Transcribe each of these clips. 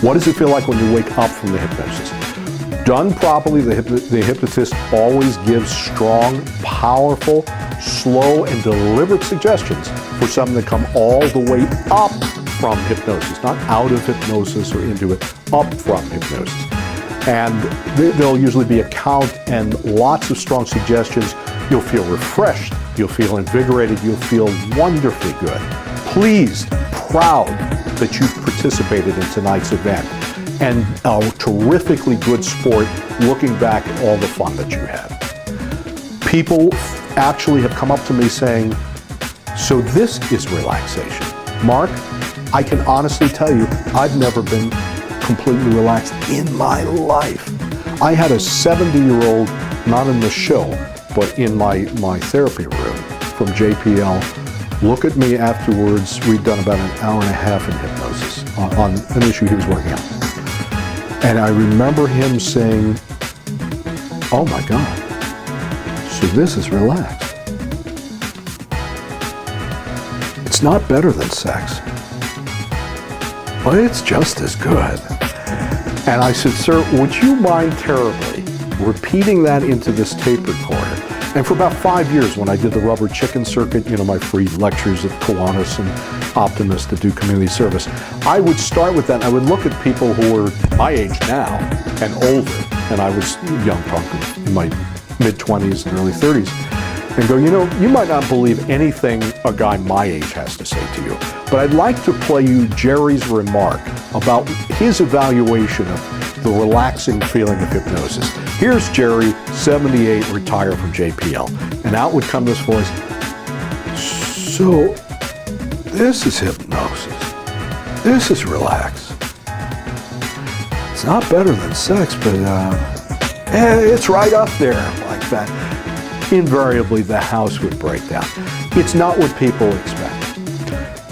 What does it feel like when you wake up from the hypnosis? Done properly, the hypnotist always gives strong, powerful, slow, and deliberate suggestions for something to come all the way up from hypnosis, not out of hypnosis or into it, up from hypnosis. And there'll usually be a count and lots of strong suggestions. You'll feel refreshed, you'll feel invigorated, you'll feel wonderfully good. Pleased, proud that you participated in tonight's event, and a terrifically good sport looking back at all the fun that you had. People actually have come up to me saying, so this is relaxation. Mark, I can honestly tell you, I've never been completely relaxed in my life. I had a 70-year-old, not in the show, but in my therapy room from JPL, look at me afterwards. We'd done about an hour and a half in hypnosis on an issue he was working on. And I remember him saying, oh my God, so this is relaxed. It's not better than sex, but it's just as good. And I said, sir, would you mind terribly repeating that into this tape recorder? And for about 5 years, when I did the rubber chicken circuit, you know, my free lectures at Kiwanis and Optimist to do community service, I would start with that. And I would look at people who were my age now and older, and I was young punk in my mid-20s and early 30s, and go, you know, you might not believe anything a guy my age has to say to you, but I'd like to play you Jerry's remark about his evaluation of the relaxing feeling of hypnosis. Here's Jerry, 78, retired from JPL. And out would come this voice, so this is hypnosis. This is relax. It's not better than sex, but it's right up there like that. Invariably, the house would break down. It's not what people expect.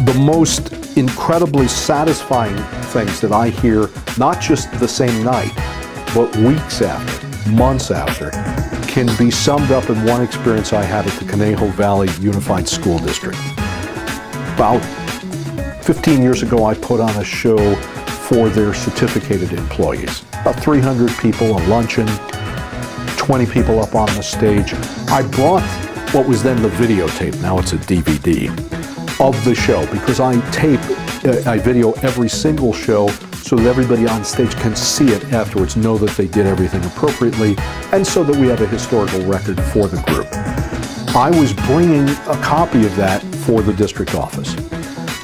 The most incredibly satisfying things that I hear, not just the same night, but weeks after, months after, can be summed up in one experience I had at the Conejo Valley Unified School District. About 15 years ago, I put on a show for their certificated employees. About 300 people, a luncheon, 20 people up on the stage. I brought what was then the videotape, now it's a DVD, of the show, because I video every single show so that everybody on stage can see it afterwards, know that they did everything appropriately, and so that we have a historical record for the group. I was bringing a copy of that for the district office.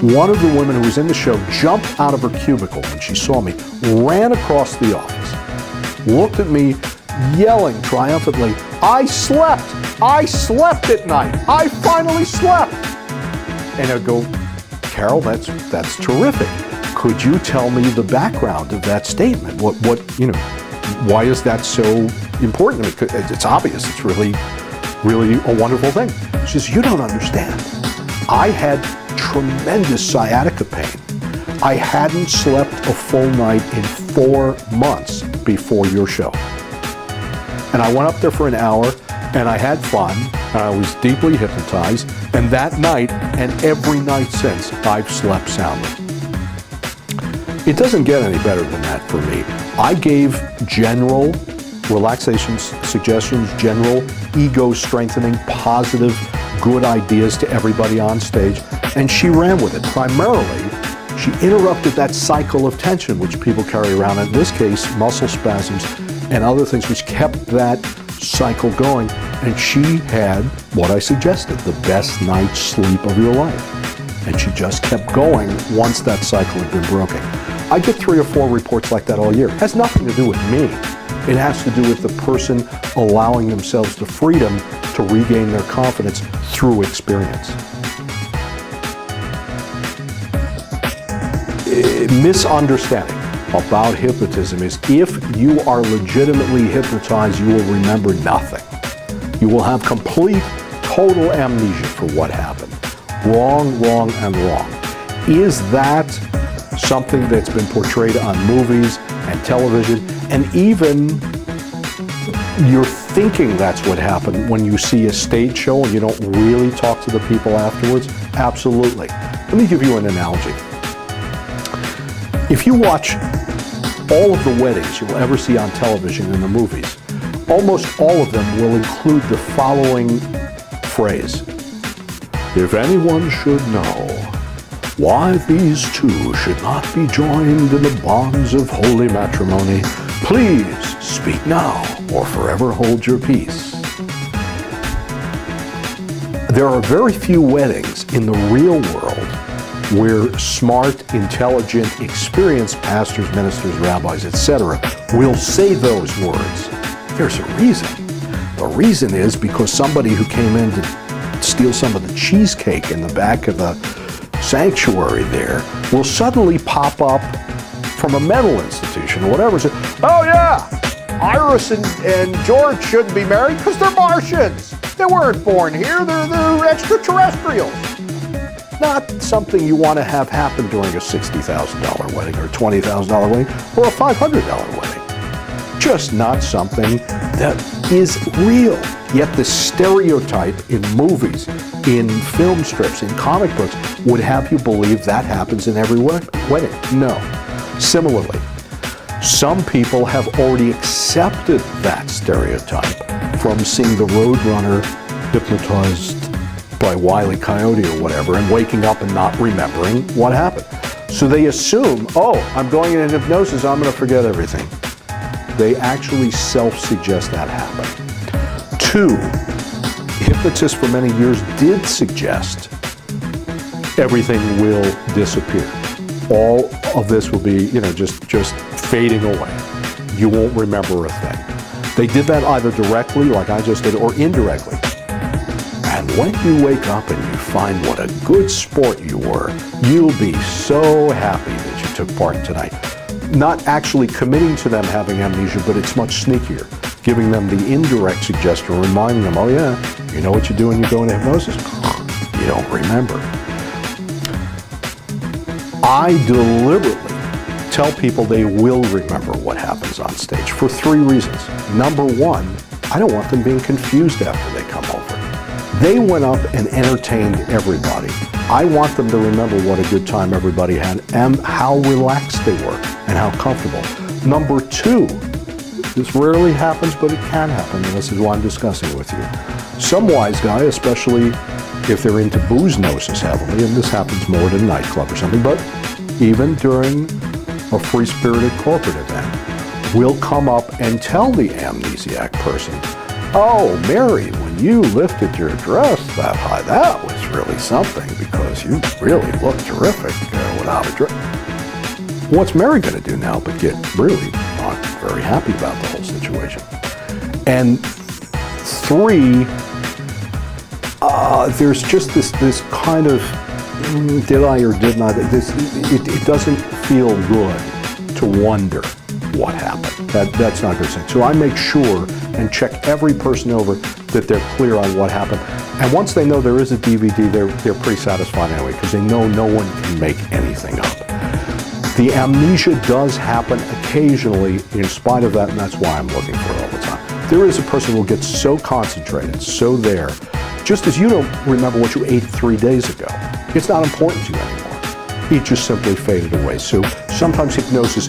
One of the women who was in the show jumped out of her cubicle when she saw me, ran across the office, looked at me, yelling triumphantly, I slept at night, I finally slept. And I'd go, Carol, that's terrific. Could you tell me the background of that statement? What you know, why is that so important to me? It's obvious, it's really a wonderful thing. She says, you don't understand. I had tremendous sciatica pain. I hadn't slept a full night in 4 months before your show. And I went up there for an hour, and I had fun, and I was deeply hypnotized, and that night, and every night since, I've slept soundly. It doesn't get any better than that for me. I gave general relaxation suggestions, general ego-strengthening, positive, good ideas to everybody on stage, and she ran with it. Primarily, she interrupted that cycle of tension which people carry around, in this case, muscle spasms and other things which kept that cycle going, and she had what I suggested, the best night's sleep of your life. And she just kept going once that cycle had been broken. I get 3 or 4 reports like that all year. It has nothing to do with me. It has to do with the person allowing themselves the freedom to regain their confidence through experience. Misunderstanding about hypnotism is if you are legitimately hypnotized, you will remember nothing. You will have complete, total amnesia for what happened. Wrong, wrong, and wrong. Is that something that's been portrayed on movies and television, and even you're thinking that's what happened when you see a stage show and you don't really talk to the people afterwards? Absolutely. Let me give you an analogy. If you watch All of the weddings you'll ever see on television in the movies, almost all of them will include the following phrase: if anyone should know why these two should not be joined in the bonds of holy matrimony, please speak now or forever hold your peace. There are very few weddings in the real world where smart, intelligent, experienced pastors, ministers, rabbis, etc. will say those words. There's a reason. The reason is because somebody who came in to steal some of the cheesecake in the back of the sanctuary there will suddenly pop up from a mental institution or whatever and say, oh yeah, Iris and George shouldn't be married because they're Martians. They weren't born here, they're extraterrestrials. Not something you want to have happen during a $60,000 wedding or $20,000 wedding or a $500 wedding. Just not something that is real. Yet the stereotype in movies, in film strips, in comic books would have you believe that happens in every wedding. No. Similarly, some people have already accepted that stereotype from seeing the Roadrunner hypnotized by Wile E. Coyote or whatever and waking up and not remembering what happened. So they assume, oh, I'm going into hypnosis, I'm going to forget everything. They actually self-suggest that happen. 2, hypnotists for many years did suggest everything will disappear. All of this will be, just fading away. You won't remember a thing. They did that either directly, like I just did, or indirectly. And when you wake up and you find what a good sport you were, you'll be so happy that you took part tonight. Not actually committing to them having amnesia, but it's much sneakier. Giving them the indirect suggestion, reminding them, oh yeah, you know what you do when you go into hypnosis? You don't remember. I deliberately tell people they will remember what happens on stage for 3 reasons. Number 1, I don't want them being confused after they come over. They went up and entertained everybody. I want them to remember what a good time everybody had and how relaxed they were and how comfortable. Number 2, this rarely happens, but it can happen, and this is why I'm discussing it with you. Some wise guy, especially if they're into booze-gnosis heavily, and this happens more at a nightclub or something, but even during a free-spirited corporate event, will come up and tell the amnesiac person, oh, Mary, when you lifted your dress that high, that was really something because you really look terrific without a dress. What's Mary going to do now but get really not very happy about the whole situation? And 3, there's just this kind of, did I or did not, it doesn't feel good to wonder what happened. That's not good sense. So I make sure and check every person over that they're clear on what happened. And once they know there is a DVD, they're pretty satisfied anyway, because they know no one can make anything up. The amnesia does happen occasionally in spite of that, and that's why I'm looking for it all the time. There is a person who will get so concentrated, so there, just as you don't remember what you ate 3 days ago. It's not important to you anymore. It just simply faded away. So sometimes hypnosis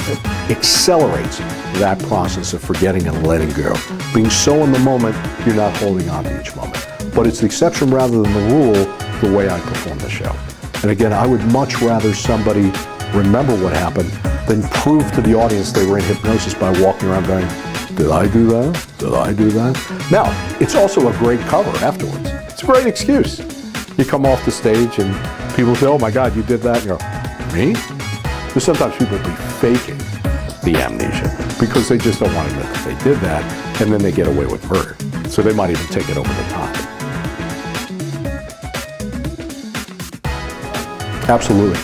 accelerates that process of forgetting and letting go. Being so in the moment, you're not holding on to each moment. But it's the exception rather than the rule, the way I perform the show. And again, I would much rather somebody remember what happened than prove to the audience they were in hypnosis by walking around going, did I do that? Did I do that? Now, it's also a great cover afterwards. It's a great excuse. You come off the stage and people say, oh my God, you did that. And you go, me? Because sometimes people will be faking the amnesia because they just don't want to admit that they did that, and then they get away with murder. So they might even take it over the top. Absolutely.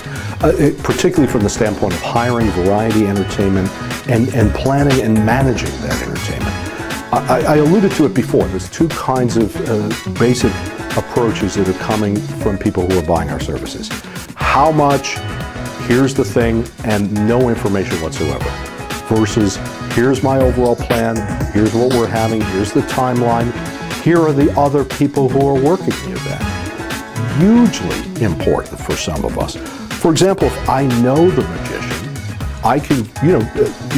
Particularly from the standpoint of hiring variety entertainment and planning and managing that entertainment. I alluded to it before. There's 2 kinds of basic approaches that are coming from people who are buying our services. How much, here's the thing, and no information whatsoever, versus here's my overall plan, here's what we're having, here's the timeline, here are the other people who are working the event. Hugely important for some of us. For example, if I know the magician I can,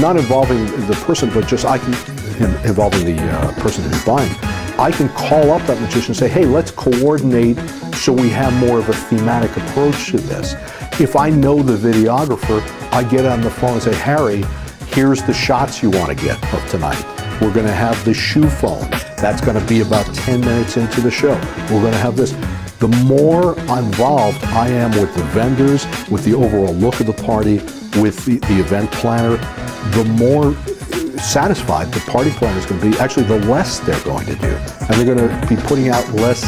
not involving the person, but just involving the person who's buying. I can call up that magician and say, hey, let's coordinate so we have more of a thematic approach to this. If I know the videographer, I get on the phone and say, Harry, here's the shots you want to get of tonight. We're going to have the shoe phone. That's going to be about 10 minutes into the show. We're going to have this. The more involved I am with the vendors, with the overall look of the party, with the event planner, the more satisfied the party planner is going to be. Actually, the less they're going to do. And they're going to be putting out less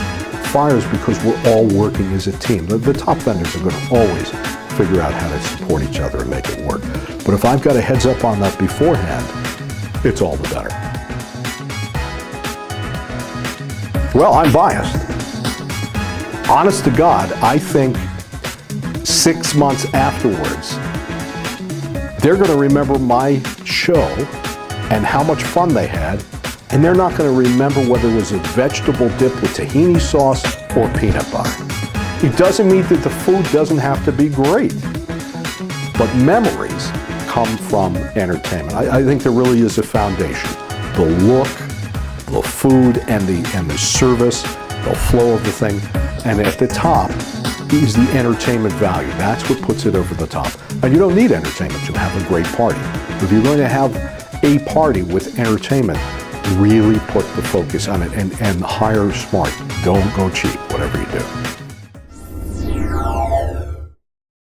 fires because we're all working as a team. The top vendors are going to always figure out how to support each other and make it work. But if I've got a heads up on that beforehand, it's all the better. Well, I'm biased. Honest to God, I think 6 months afterwards, they're going to remember my show and how much fun they had, and they're not going to remember whether it was a vegetable dip with tahini sauce or peanut butter. It doesn't mean that the food doesn't have to be great, but memories come from entertainment. I think there really is a foundation. The look, the food, and the service, the flow of the thing, and at the top is the entertainment value. That's what puts it over the top. And you don't need entertainment to have a great party. If you're going to have a party with entertainment, really put the focus on it and hire smart. Don't go cheap, whatever you do.